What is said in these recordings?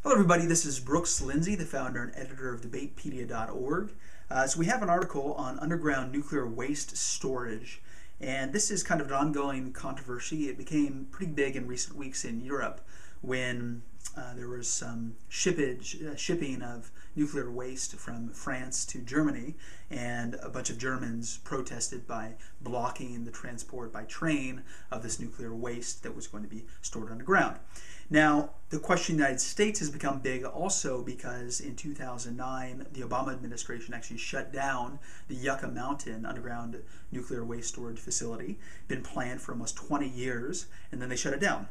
Hello everybody, this is Brooks Lindsay, the founder and editor of debatepedia.org. So we have an article on underground nuclear waste storage, and this is kind of an ongoing controversy. It became pretty big in recent weeks in Europe when there was some shipping of nuclear waste from France to Germany, and a bunch of Germans protested by blocking the transport by train of this nuclear waste that was going to be stored underground. Now, the question in the United States has become big also because in 2009, the Obama administration actually shut down the Yucca Mountain underground nuclear waste storage facility. Been planned for almost 20 years, and then they shut it down.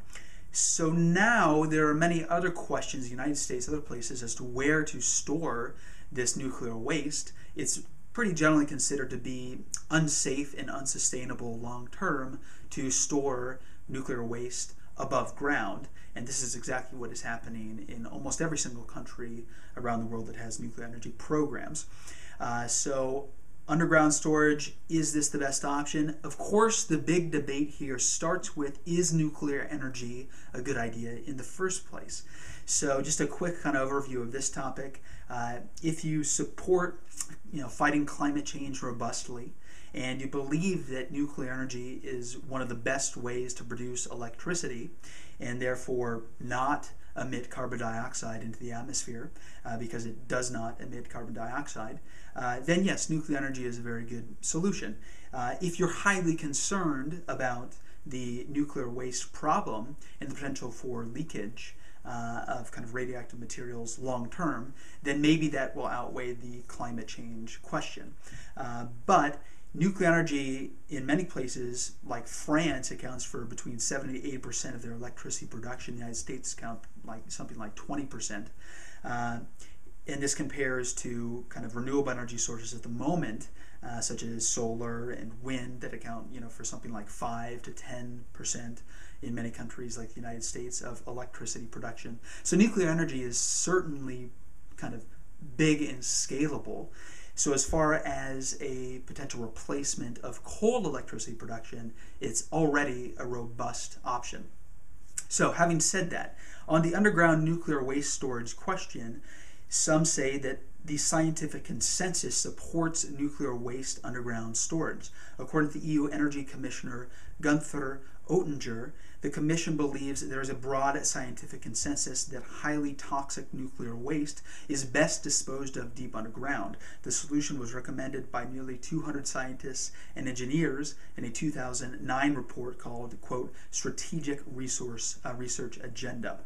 So now there are many other questions in the United States, other places, as to where to store this nuclear waste. It's pretty generally considered to be unsafe and unsustainable long term to store nuclear waste above ground, and this is exactly what is happening in almost every single country around the world that has nuclear energy programs. So underground storage, is this the best option? Of course, the big debate here starts with, is nuclear energy a good idea in the first place? So just a quick kind of overview of this topic. If you support fighting climate change robustly, and you believe that nuclear energy is one of the best ways to produce electricity and therefore not emit carbon dioxide into the atmosphere, because it does not emit carbon dioxide, then yes, nuclear energy is a very good solution. If you're highly concerned about the nuclear waste problem and the potential for leakage of kind of radioactive materials long term, then maybe that will outweigh the climate change question. But nuclear energy in many places, like France, accounts for between 70 to 80% of their electricity production. The United States account like something like 20%. And this compares to kind of renewable energy sources at the moment, such as solar and wind, that account for something like 5 to 10% in many countries like the United States of electricity production. So nuclear energy is certainly kind of big and scalable. So as far as a potential replacement of coal electricity production, it's already a robust option. So having said that, on the underground nuclear waste storage question, some say that the scientific consensus supports nuclear waste underground storage. According to the EU Energy Commissioner Gunther Oettinger, the Commission believes that there is a broad scientific consensus that highly toxic nuclear waste is best disposed of deep underground. The solution was recommended by nearly 200 scientists and engineers in a 2009 report called, quote, Strategic Research Agenda.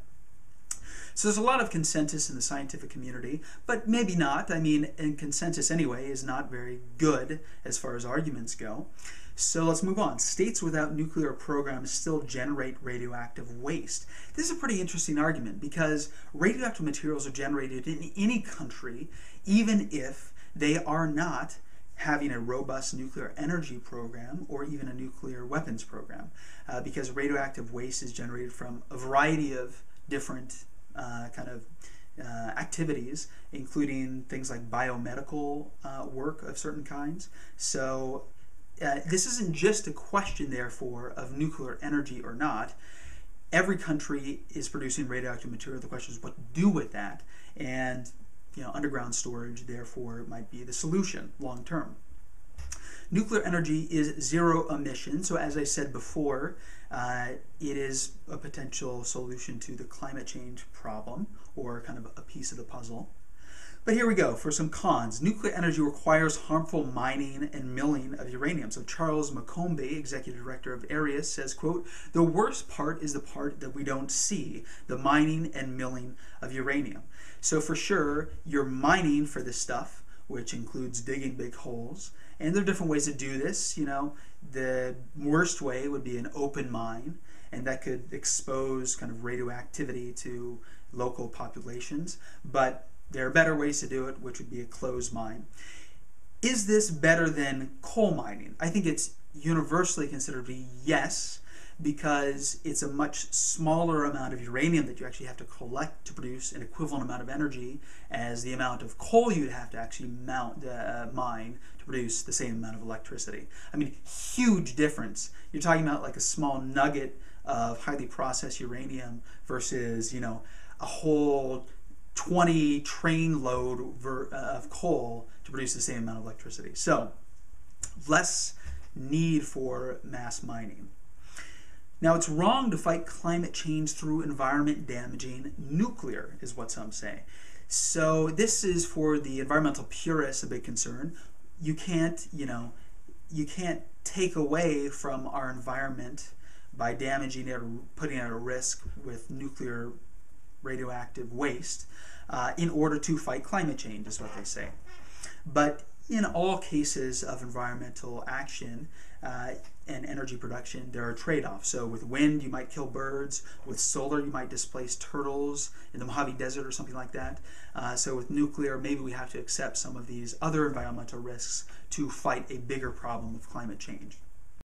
So there's a lot of consensus in the scientific community, but maybe not. I mean, and consensus anyway is not very good as far as arguments go. So let's move on. States without nuclear programs still generate radioactive waste. This is a pretty interesting argument because radioactive materials are generated in any country, even if they are not having a robust nuclear energy program or even a nuclear weapons program, because radioactive waste is generated from a variety of different activities, including things like biomedical work of certain kinds. So this isn't just a question, therefore, of nuclear energy or not. Every country is producing radioactive material. The question is what to do with that, and underground storage, therefore, might be the solution long term. Nuclear energy is zero emission, so as I said before, it is a potential solution to the climate change problem, or kind of a piece of the puzzle. But here we go for some cons. Nuclear energy requires harmful mining and milling of uranium. So Charles McCombie, executive director of AREAS, says, quote, the worst part is the part that we don't see, the mining and milling of uranium. So for sure, you're mining for this stuff, which includes digging big holes. And there are different ways to do this. The worst way would be an open mine, and that could expose kind of radioactivity to local populations. But there are better ways to do it, which would be a closed mine. Is this better than coal mining? I think it's universally considered to be yes, because it's a much smaller amount of uranium that you actually have to collect to produce an equivalent amount of energy as the amount of coal you'd have to actually mine to produce the same amount of electricity. I mean, huge difference. You're talking about like a small nugget of highly processed uranium versus, a whole 20 train load of coal to produce the same amount of electricity. So less need for mass mining. Now, it's wrong to fight climate change through environment damaging nuclear, is what some say. So this is, for the environmental purists, a big concern. You can't, you can't take away from our environment by damaging it or putting it at risk with nuclear radioactive waste in order to fight climate change, is what they say. But in all cases of environmental action and energy production, there are trade-offs. So with wind, you might kill birds. With solar, you might displace turtles in the Mojave Desert or something like that. So with nuclear, maybe we have to accept some of these other environmental risks to fight a bigger problem of climate change.